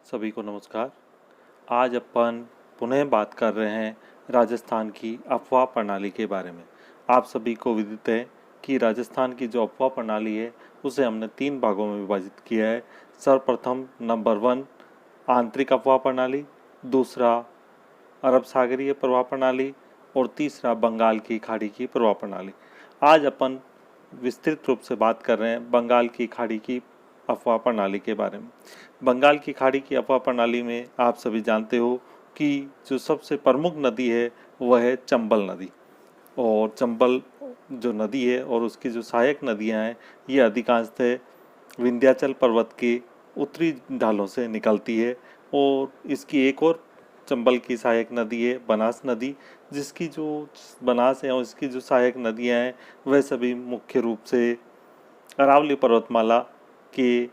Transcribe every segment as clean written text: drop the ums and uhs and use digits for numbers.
सभी को नमस्कार। आज अपन पुनः बात कर रहे हैं राजस्थान की अफवाह प्रणाली के बारे में। आप सभी को विदित है कि राजस्थान की जो अफवाह प्रणाली है उसे हमने 3 भागों में विभाजित किया है। सर्वप्रथम नंबर 1 आंतरिक अफवाह प्रणाली, दूसरा अरब सागरीय प्रवाह प्रणाली और तीसरा बंगाल की खाड़ी की प्रवाह प्रणाली। आज अपन विस्तृत रूप से बात कर रहे हैं बंगाल की खाड़ी की अफवाह प्रणाली के बारे में। बंगाल की खाड़ी की अफवाह प्रणाली में आप सभी जानते हो कि जो सबसे प्रमुख नदी है वह है चंबल नदी। और चंबल जो नदी है और उसकी जो सहायक नदियां हैं ये अधिकांशतः विंध्याचल पर्वत के उत्तरी ढालों से निकलती है। और इसकी एक और चंबल की सहायक नदी है बनास नदी, जिसकी जो बनास है और इसकी जो सहायक नदियां हैं वह सभी मुख्य रूप से अरावली पर्वतमाला के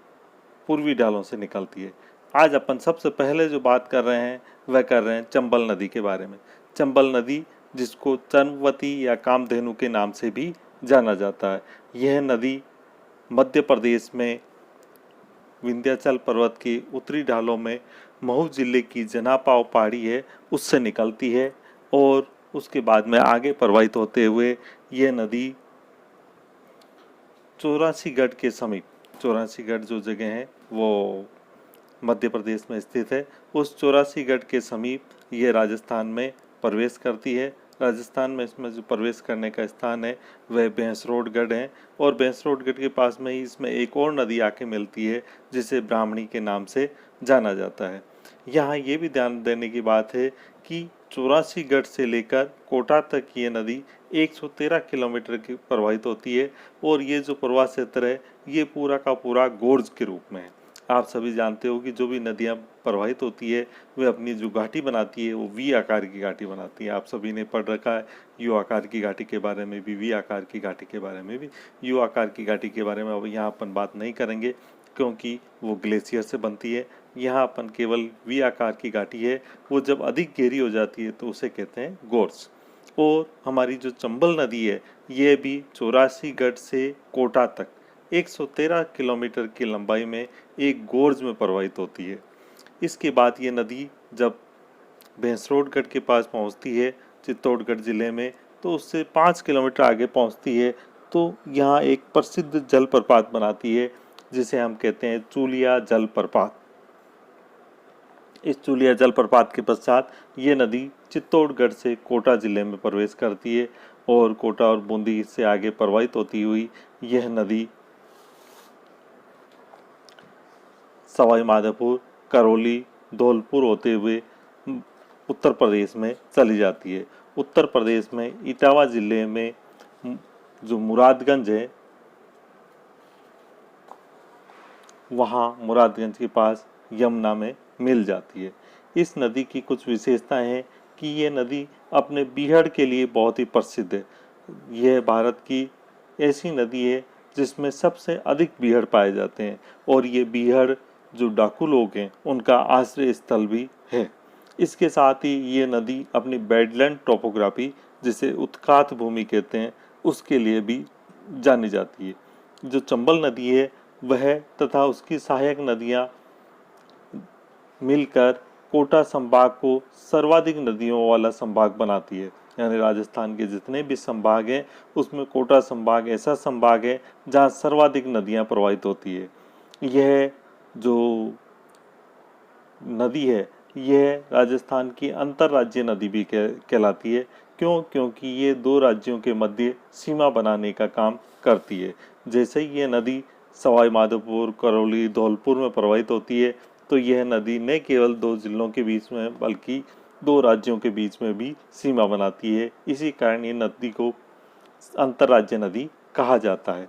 पूर्वी ढालों से निकलती है। आज अपन सबसे पहले जो बात कर रहे हैं वह कर रहे हैं चंबल नदी के बारे में। चंबल नदी जिसको चर्मवती या कामधेनु के नाम से भी जाना जाता है, यह नदी मध्य प्रदेश में विंध्याचल पर्वत के उत्तरी ढालों में महू जिले की जनापाव पहाड़ी है उससे निकलती है और उसके बाद में आगे प्रवाहित होते हुए यह नदी चौरासीगढ़ के समीप, चौरासीगढ़ जो जगह है वो मध्य प्रदेश में स्थित है, उस चौरासीगढ़ के समीप ये राजस्थान में प्रवेश करती है। राजस्थान में इसमें जो प्रवेश करने का स्थान है वह भैंसरोडगढ़ है और भैंसरोडगढ़ के पास में ही इसमें एक और नदी आके मिलती है जिसे ब्राह्मणी के नाम से जाना जाता है। यहाँ ये भी ध्यान देने की बात है कि चौरासीगढ़ से लेकर कोटा तक ये नदी 113 किलोमीटर की प्रवाहित होती है और ये जो प्रवाह क्षेत्र है ये पूरा का पूरा गोर्ज के रूप में है। आप सभी जानते हो कि जो भी नदियाँ प्रवाहित होती है वे अपनी जो घाटी बनाती है वो वी आकार की घाटी बनाती है। आप सभी ने पढ़ रखा है यू आकार की घाटी के बारे में भी, वी आकार की घाटी के बारे में भी। यू आकार की घाटी के बारे में अब यहाँ अपन बात नहीं करेंगे क्योंकि वो ग्लेशियर से बनती है। यहाँ अपन केवल वी आकार की घाटी है, वो जब अधिक गहरी हो जाती है तो उसे कहते हैं गोर्ज। और हमारी जो चंबल नदी है ये भी चौरासीगढ़ से कोटा तक 113 किलोमीटर की लंबाई में एक गोर्ज में प्रवाहित होती है। इसके बाद ये नदी जब भैंसरोडगढ़ के पास पहुंचती है चित्तौड़गढ़ जिले में, तो उससे 5 किलोमीटर आगे पहुंचती है तो यहाँ एक प्रसिद्ध जलप्रपात बनाती है जिसे हम कहते हैं चूलिया जलप्रपात। इस चूलिया जलप्रपात के पश्चात ये नदी चित्तौड़गढ़ से कोटा जिले में प्रवेश करती है और कोटा और बूंदी से आगे प्रवाहित होती हुई यह नदी सवाई माधोपुर, करौली, धौलपुर होते हुए उत्तर प्रदेश में चली जाती है। उत्तर प्रदेश में इटावा जिले में जो मुरादगंज है वहाँ मुरादगंज के पास यमुना में मिल जाती है। इस नदी की कुछ विशेषताएं हैं कि ये नदी अपने बीहड़ के लिए बहुत ही प्रसिद्ध है। यह भारत की ऐसी नदी है जिसमें सबसे अधिक बीहड़ पाए जाते हैं और ये बीहड़ जो डाकू लोग हैं उनका आश्रय स्थल भी है। इसके साथ ही ये नदी अपनी बेडलैंड टोपोग्राफी जिसे उत्कात भूमि कहते हैं उसके लिए भी जानी जाती है। जो चंबल नदी है वह तथा उसकी सहायक नदियाँ मिलकर कोटा संभाग को सर्वाधिक नदियों वाला संभाग बनाती है। यानी राजस्थान के जितने भी संभाग हैं उसमें कोटा संभाग ऐसा संभाग है जहाँ सर्वाधिक नदियाँ प्रवाहित होती है। यह जो नदी है यह राजस्थान की अंतर्राज्यीय नदी भी कहलाती है। क्योंकि ये 2 राज्यों के मध्य सीमा बनाने का काम करती है। जैसे ही ये नदी सवाई माधोपुर, करौली, धौलपुर में प्रवाहित होती है तो यह नदी न केवल 2 जिलों के बीच में बल्कि 2 राज्यों के बीच में भी सीमा बनाती है। इसी कारण ये नदी को अंतर्राज्यीय नदी कहा जाता है।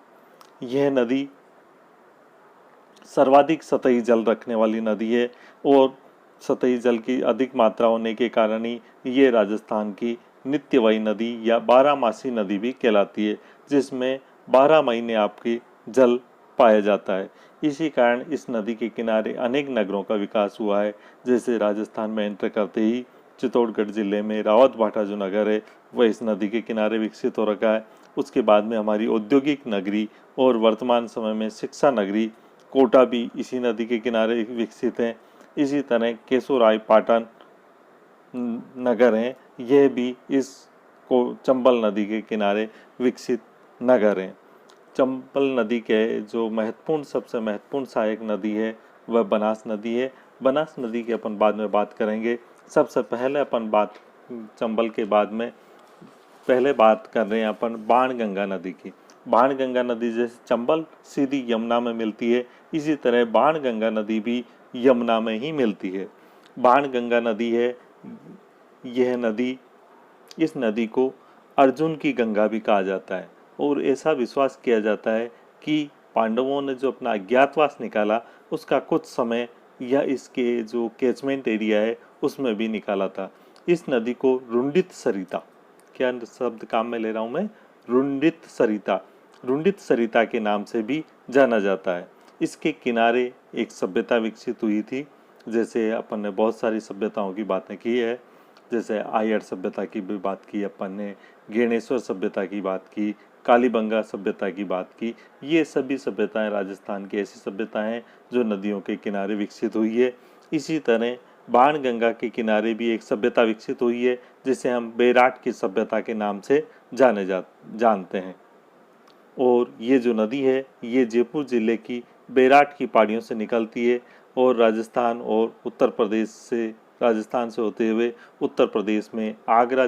यह नदी सर्वाधिक सतही जल रखने वाली नदी है और सतही जल की अधिक मात्रा होने के कारण ही ये राजस्थान की नित्यवाही नदी या 12मासी नदी भी कहलाती है, जिसमें 12 महीने आपके जल पाया जाता है। इसी कारण इस नदी के किनारे अनेक नगरों का विकास हुआ है। जैसे राजस्थान में एंटर करते ही चित्तौड़गढ़ जिले में रावत भाटा जो नगर है वह इस नदी के किनारे विकसित हो रखा है। उसके बाद में हमारी औद्योगिक नगरी और वर्तमान समय में शिक्षा नगरी कोटा भी इसी नदी के किनारे विकसित है। इसी तरह केशोराय पाटन नगर हैं, यह भी इस को चंबल नदी के किनारे विकसित नगर हैं। चंबल नदी के जो महत्वपूर्ण सबसे महत्वपूर्ण सहायक नदी है वह बनास नदी है। बनास नदी की अपन बाद में बात करेंगे। सबसे पहले अपन बात चंबल के बाद में पहले बात कर रहे हैं अपन बाणगंगा नदी की। बाणगंगा नदी जैसे चंबल सीधी यमुना में मिलती है, इसी तरह बाणगंगा नदी भी यमुना में ही मिलती है। बाणगंगा नदी है, यह नदी, इस नदी को अर्जुन की गंगा भी कहा जाता है और ऐसा विश्वास किया जाता है कि पांडवों ने जो अपना अज्ञातवास निकाला उसका कुछ समय या इसके जो कैचमेंट एरिया है उसमें भी निकाला था। इस नदी को रुंडित सरिता, क्या शब्द काम में ले रहा हूँ मैं, रुंडित सरिता के नाम से भी जाना जाता है। इसके किनारे एक सभ्यता विकसित हुई थी। जैसे अपन ने बहुत सारी सभ्यताओं की बातें की है, जैसे आयड़ सभ्यता की भी बात की अपन ने, गेणेश्वर सभ्यता की बात की, कालीबंगा सभ्यता की बात की। ये सभी सभ्यताएं राजस्थान की ऐसी सभ्यताएं हैं जो नदियों के किनारे विकसित हुई है। इसी तरह बाणगंगा के किनारे भी एक सभ्यता विकसित हुई है जिसे हम बेराट की सभ्यता के नाम से जानते हैं। और ये जो नदी है ये जयपुर जिले की बेराट की पहाड़ियों से निकलती है और राजस्थान और उत्तर प्रदेश से, राजस्थान से होते हुए उत्तर प्रदेश में आगरा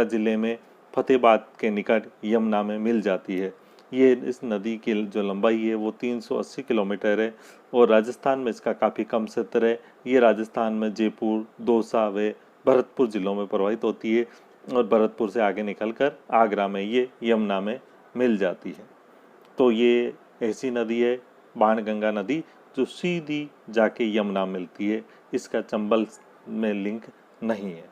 जिले में फतेहाबाद के निकट यमुना में मिल जाती है। ये इस नदी की जो लंबाई है वो 380 किलोमीटर है और राजस्थान में इसका काफ़ी कम क्षेत्र है। ये राजस्थान में जयपुर, दौसा व भरतपुर जिलों में प्रवाहित होती है और भरतपुर से आगे निकलकर आगरा में ये यमुना में मिल जाती है। तो ये ऐसी नदी है बाणगंगा नदी जो सीधी जाके यमुना मिलती है, इसका चंबल में लिंक नहीं है।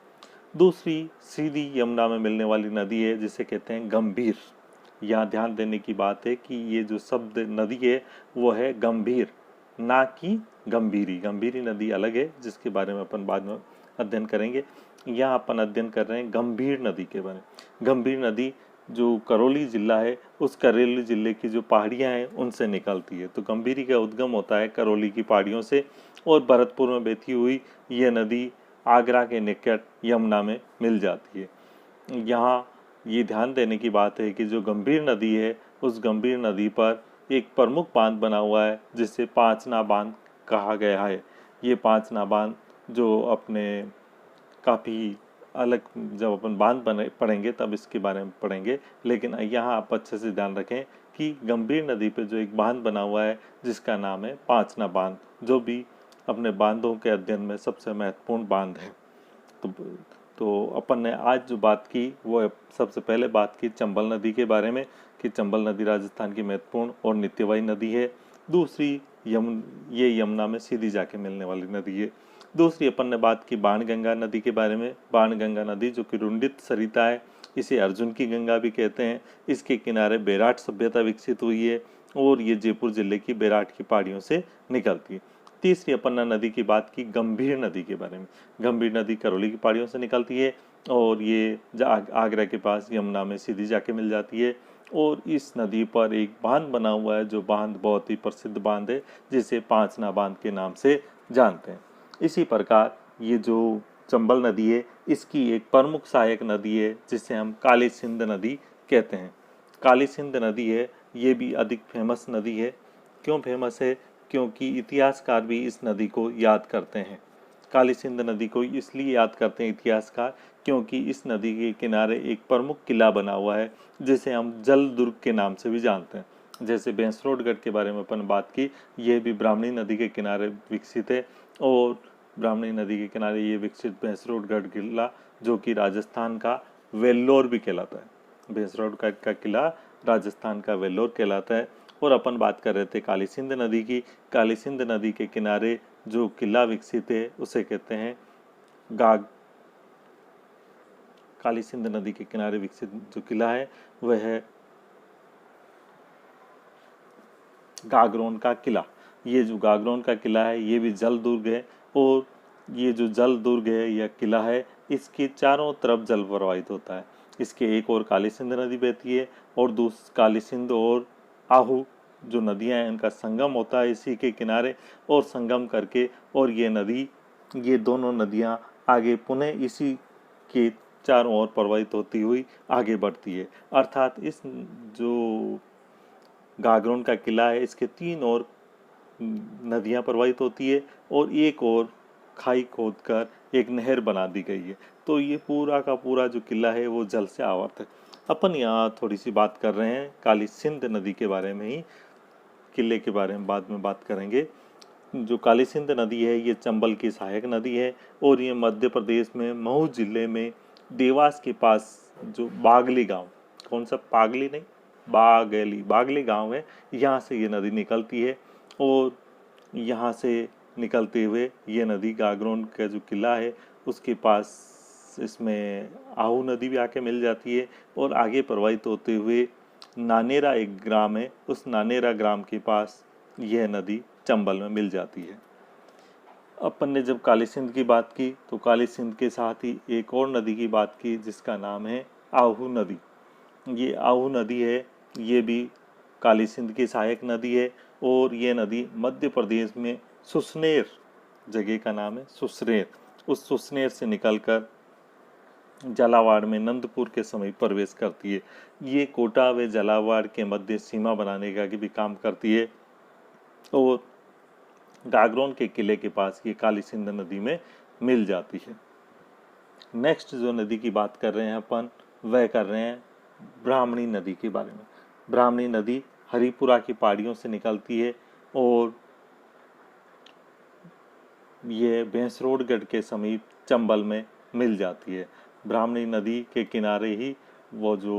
दूसरी सीधी यमुना में मिलने वाली नदी है जिसे कहते हैं गंभीर। यहाँ ध्यान देने की बात है कि ये जो शब्द नदी है वो है गंभीर, ना कि गंभीरी। गंभीरी नदी अलग है जिसके बारे में अपन बाद में अध्ययन करेंगे। यहाँ अपन अध्ययन कर रहे हैं गंभीर नदी के बारे में। गंभीर नदी जो करौली जिला है उस करौली जिले की जो पहाड़ियाँ हैं उनसे निकलती है। तो गंभीरी का उद्गम होता है करौली की पहाड़ियों से और भरतपुर में बहती हुई यह नदी आगरा के निकट यमुना में मिल जाती है। यहाँ ये ध्यान देने की बात है कि जो गंभीर नदी है उस गंभीर नदी पर एक प्रमुख बांध बना हुआ है जिसे पांचना बांध कहा गया है। ये पांचना बांध जो अपने काफ़ी अलग, जब अपन बांध पढ़ेंगे तब इसके बारे में पढ़ेंगे, लेकिन यहाँ आप अच्छे से ध्यान रखें कि गंभीर नदी पे जो एक बांध बना हुआ है जिसका नाम है पांचना बांध, जो भी अपने बांधों के अध्ययन में सबसे महत्वपूर्ण बांध है। तो अपन ने आज जो बात की वो सबसे पहले बात की चंबल नदी के बारे में कि चंबल नदी राजस्थान की महत्वपूर्ण और नित्यवाही नदी है। दूसरी ये यमुना में सीधी जाके मिलने वाली नदी है। दूसरी अपन ने बात की बाणगंगा नदी के बारे में। बाणगंगा नदी जो कि रुंडित सरिता है, इसे अर्जुन की गंगा भी कहते हैं। इसके किनारे बेराट सभ्यता विकसित हुई है और ये जयपुर जिले की बेराट की पहाड़ियों से निकलती है। तीसरी अपन ने नदी की बात की गंभीर नदी के बारे में। गंभीर नदी करौली की पहाड़ियों से निकलती है और ये आगरा के पास यमुना में सीधी जाके मिल जाती है और इस नदी पर एक बांध बना हुआ है जो बांध बहुत ही प्रसिद्ध बांध है जिसे पांचना बांध के नाम से जानते हैं। इसी प्रकार ये जो चंबल नदी है इसकी एक प्रमुख सहायक नदी है जिसे हम काली सिंध नदी कहते हैं। काली सिंध नदी है, ये भी अधिक फेमस नदी है। क्यों फेमस है? क्योंकि इतिहासकार भी इस नदी को याद करते हैं। काली सिंध नदी को इसलिए याद करते हैं इतिहासकार क्योंकि इस नदी के किनारे एक प्रमुख किला बना हुआ है जिसे हम जल दुर्ग के नाम से भी जानते हैं। जैसे भैंसरोडगढ़ के बारे में अपन बात की, यह भी ब्राह्मणी नदी के किनारे विकसित है और ब्राह्मणी नदी के किनारे ये विकसित भैंसरोडगढ़ किला जो कि राजस्थान का वेल्लोर भी कहलाता है। भैंसरोडगढ़ का किला राजस्थान का वेल्लोर कहलाता है। और अपन बात कर रहे थे काली सिंध नदी की। काली सिंध नदी के किनारे जो किला विकसित है उसे कहते हैं काली सिंध नदी के किनारे विकसित जो किला है वह है गागरोन का किला। ये जो गागरोन का किला है ये भी जल दुर्ग है और ये जो जल दुर्ग है या किला है इसके चारों तरफ जल प्रवाहित होता है। इसके एक और काली सिंध नदी बहती है और काली सिंध और आहू जो नदियां हैं उनका संगम होता है इसी के किनारे, और संगम करके और ये दोनों नदियां आगे पुनः इसी के चारों ओर प्रवाहित होती हुई आगे बढ़ती है। अर्थात इस जो गागरोन का किला है इसके तीन ओर नदियां प्रवाहित होती है और एक और खाई खोदकर एक नहर बना दी गई है। तो ये पूरा का पूरा जो किला है वो जल से आवर्त है। अपन यहाँ थोड़ी सी बात कर रहे हैं काली सिंध नदी के बारे में ही, किले के बारे में बाद में बात करेंगे। जो काली सिंध नदी है ये चंबल की सहायक नदी है और ये मध्य प्रदेश में महू जिले में देवास के पास जो बागली गांव, कौन सा पागली नहीं, बागली गांव है, यहाँ से ये नदी निकलती है। और यहाँ से निकलते हुए ये नदी गागरोन का जो किला है उसके पास इसमें आहू नदी भी आके मिल जाती है और आगे प्रवाहित होते हुए नानेरा एक ग्राम है, उस नानेरा ग्राम के पास यह नदी चंबल में मिल जाती है। अपन ने जब काली सिंध की बात की तो काली सिंध के साथ ही एक और नदी की बात की जिसका नाम है आहू नदी। ये आहू नदी है, ये भी काली सिंध की सहायक नदी है और ये नदी मध्य प्रदेश में सुसनेर, जगह का नाम है सुसनेर, उस सुसनेर से निकलकर झालावाड़ में नंदपुर के समीप प्रवेश करती है। ये कोटा व झालावाड़ के मध्य सीमा बनाने का भी काम करती है और गागरोन के किले के पास ये काली सिंध नदी में मिल जाती है। नेक्स्ट जो नदी की बात कर रहे हैं अपन वह कर रहे हैं ब्राह्मणी नदी के बारे में। ब्राह्मणी नदी हरिपुरा की पहाड़ियों से निकलती है और ये भैंसरोडगढ़ के समीप चंबल में मिल जाती है। ब्राह्मणी नदी के किनारे ही वो जो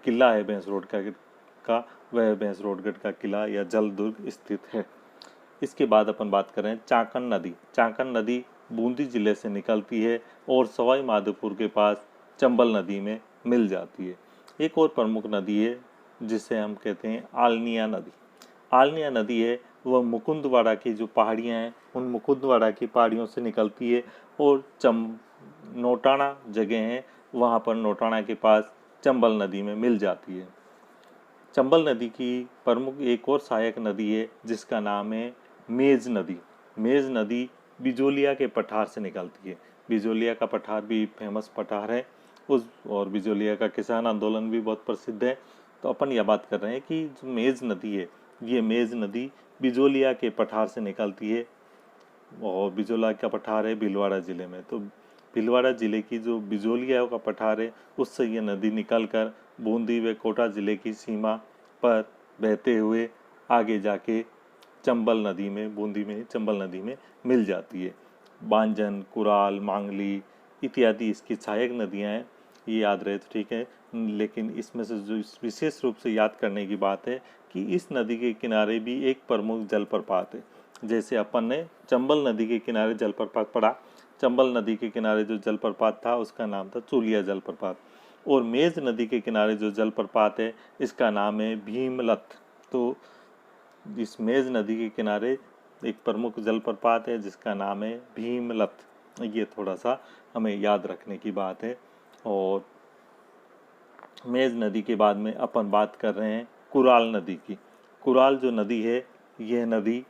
किला है भैंसरोड का वह भैंसरोडगढ़ का किला या जलदुर्ग स्थित है। इसके बाद अपन बात करें चाकन नदी। चाकन नदी बूंदी जिले से निकलती है और सवाई माधोपुर के पास चंबल नदी में मिल जाती है। एक और प्रमुख नदी है जिसे हम कहते हैं आलनिया नदी। आलनिया नदी है वह मुकुंदवाड़ा की जो पहाड़ियाँ हैं उन मुकुंदवाड़ा की पहाड़ियों से निकलती है और नोटाना जगह है वहाँ पर नोटाना के पास चंबल नदी में मिल जाती है। चंबल नदी की प्रमुख एक और सहायक नदी है जिसका नाम है मेज नदी। मेज नदी बिजोलिया के पठार से निकलती है। बिजोलिया का पठार भी फेमस पठार है और बिजोलिया का किसान आंदोलन भी बहुत प्रसिद्ध है। तो अपन यह बात कर रहे हैं कि जो मेज नदी है ये मेज नदी बिजोलिया के पठार से निकलती है और बिजोलिया का पठार है भीलवाड़ा जिले में। तो भीलवाड़ा जिले की जो बिजोलिया का पठार है उससे ये नदी निकलकर बूंदी व कोटा जिले की सीमा पर बहते हुए आगे जाके चंबल नदी में, बूंदी में चंबल नदी में मिल जाती है। बांजन, कुराल, मांगली इत्यादि इसकी सहायक नदियाँ हैं, ये याद रहे तो ठीक है। लेकिन इसमें से जो विशेष रूप से याद करने की बात है कि इस नदी के किनारे भी एक प्रमुख जलप्रपात है। जैसे अपन ने चंबल नदी के किनारे जलप्रपात पढ़ा, चंबल नदी के किनारे जो जलप्रपात था उसका नाम था चूलिया जलप्रपात, और मेज नदी के किनारे जो जलप्रपात है इसका नाम है भीमलत। तो इस मेज नदी के किनारे एक प्रमुख जलप्रपात है जिसका नाम है भीमलत। ये थोड़ा सा हमें याद रखने की बात है। और मेज नदी के बाद में अपन बात कर रहे हैं कुराल नदी की। कुराल जो नदी है यह नदी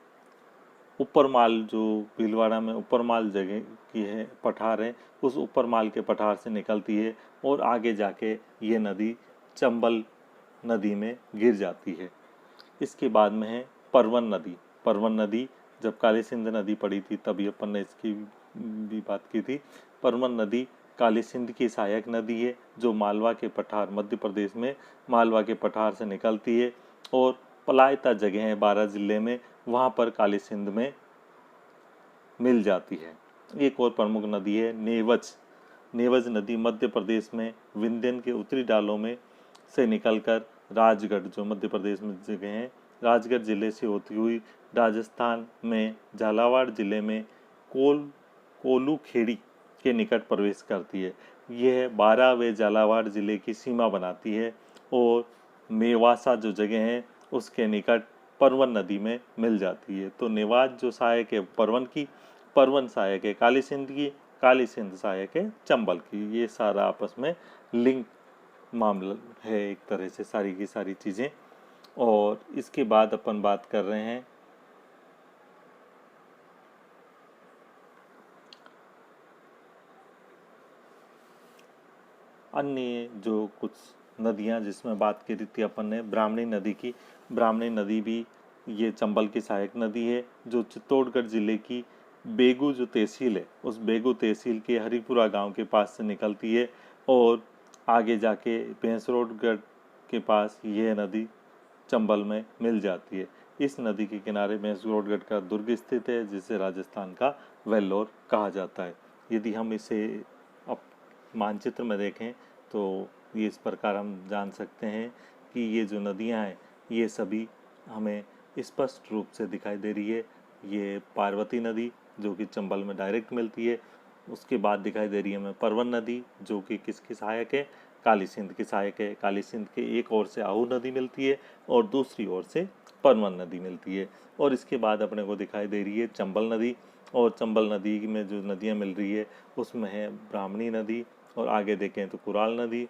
ऊपरमाल, जो भीलवाड़ा में ऊपरमाल जगह की है, पठार है, उस ऊपरमाल के पठार से निकलती है और आगे जाके ये नदी चंबल नदी में गिर जाती है। इसके बाद में है परवन नदी। परवन नदी जब काली सिंध नदी पड़ी थी तभी अपन ने इसकी भी बात की थी। परवन नदी काली सिंध की सहायक नदी है जो मालवा के पठार, मध्य प्रदेश में मालवा के पठार से निकलती है और पलायता जगह है 12 जिले में, वहाँ पर काली सिंध में मिल जाती है। एक और प्रमुख नदी है नेवज। नेवज नदी मध्य प्रदेश में विंध्यन के उत्तरी डालों में से निकलकर राजगढ़, जो मध्य प्रदेश में जगह है, राजगढ़ जिले से होती हुई राजस्थान में झालावाड़ जिले में कोलू खेड़ी के निकट प्रवेश करती है। यह 12 व झालावाड़ जिले की सीमा बनाती है और मेवासा जो जगह है उसके निकट परवन नदी में मिल जाती है। तो नेवाज जो सहायक है परवन की, परवन सहायक है काली सिंध की, काली सिंध सहायक है चंबल की। ये सारा आपस में लिंक मामला है एक तरह से, सारी की सारी चीज़ें। और इसके बाद अपन बात कर रहे हैं अन्य जो कुछ नदियां जिसमें बात करी थी अपन ने ब्राह्मणी नदी की। ब्राह्मणी नदी भी ये चंबल की सहायक नदी है जो चित्तौड़गढ़ जिले की बेगू जो तहसील है उस बेगू तहसील के हरिपुरा गांव के पास से निकलती है और आगे जाके भैंसरोडगढ़ के पास यह नदी चंबल में मिल जाती है। इस नदी के किनारे भैंसरोडगढ़ का दुर्ग स्थित है जिसे राजस्थान का वेल्लोर कहा जाता है। यदि हम इसे अब मानचित्र में देखें तो ये इस प्रकार हम जान सकते हैं कि ये जो नदियां हैं ये सभी हमें स्पष्ट रूप से दिखाई दे रही है। ये पार्वती नदी जो कि चंबल में डायरेक्ट मिलती है, उसके बाद दिखाई दे रही है हमें परवन नदी जो कि किसकी सहायक है, काली सिंध की सहायक है। काली सिंध के एक ओर से आहू नदी मिलती है और दूसरी ओर से परवन नदी मिलती है। और इसके बाद अपने को दिखाई दे रही है चंबल नदी, और चंबल नदी में जो नदियाँ मिल रही है उसमें है ब्राह्मणी नदी, और आगे देखें तो कुराल नदी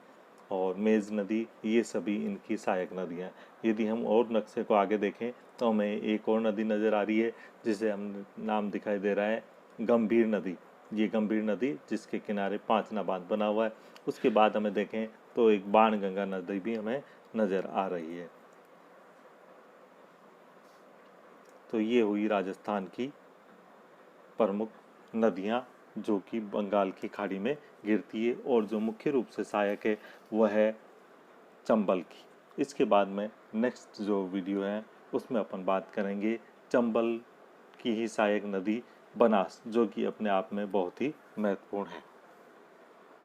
और मेज नदी, ये सभी इनकी सहायक नदियाँ हैं। यदि हम और नक्शे को आगे देखें तो हमें एक और नदी नज़र आ रही है जिसे हम नाम दिखाई दे रहा है गंभीर नदी। ये गंभीर नदी जिसके किनारे पांचना बांध बना हुआ है। उसके बाद हमें देखें तो एक बाण गंगा नदी भी हमें नज़र आ रही है। तो ये हुई राजस्थान की प्रमुख नदियाँ जो कि बंगाल की खाड़ी में गिरती है और जो मुख्य रूप से सहायक है वह है चंबल की। इसके बाद में नेक्स्ट जो वीडियो है उसमें अपन बात करेंगे चंबल की ही सहायक नदी बनास जो कि अपने आप में बहुत ही महत्वपूर्ण है।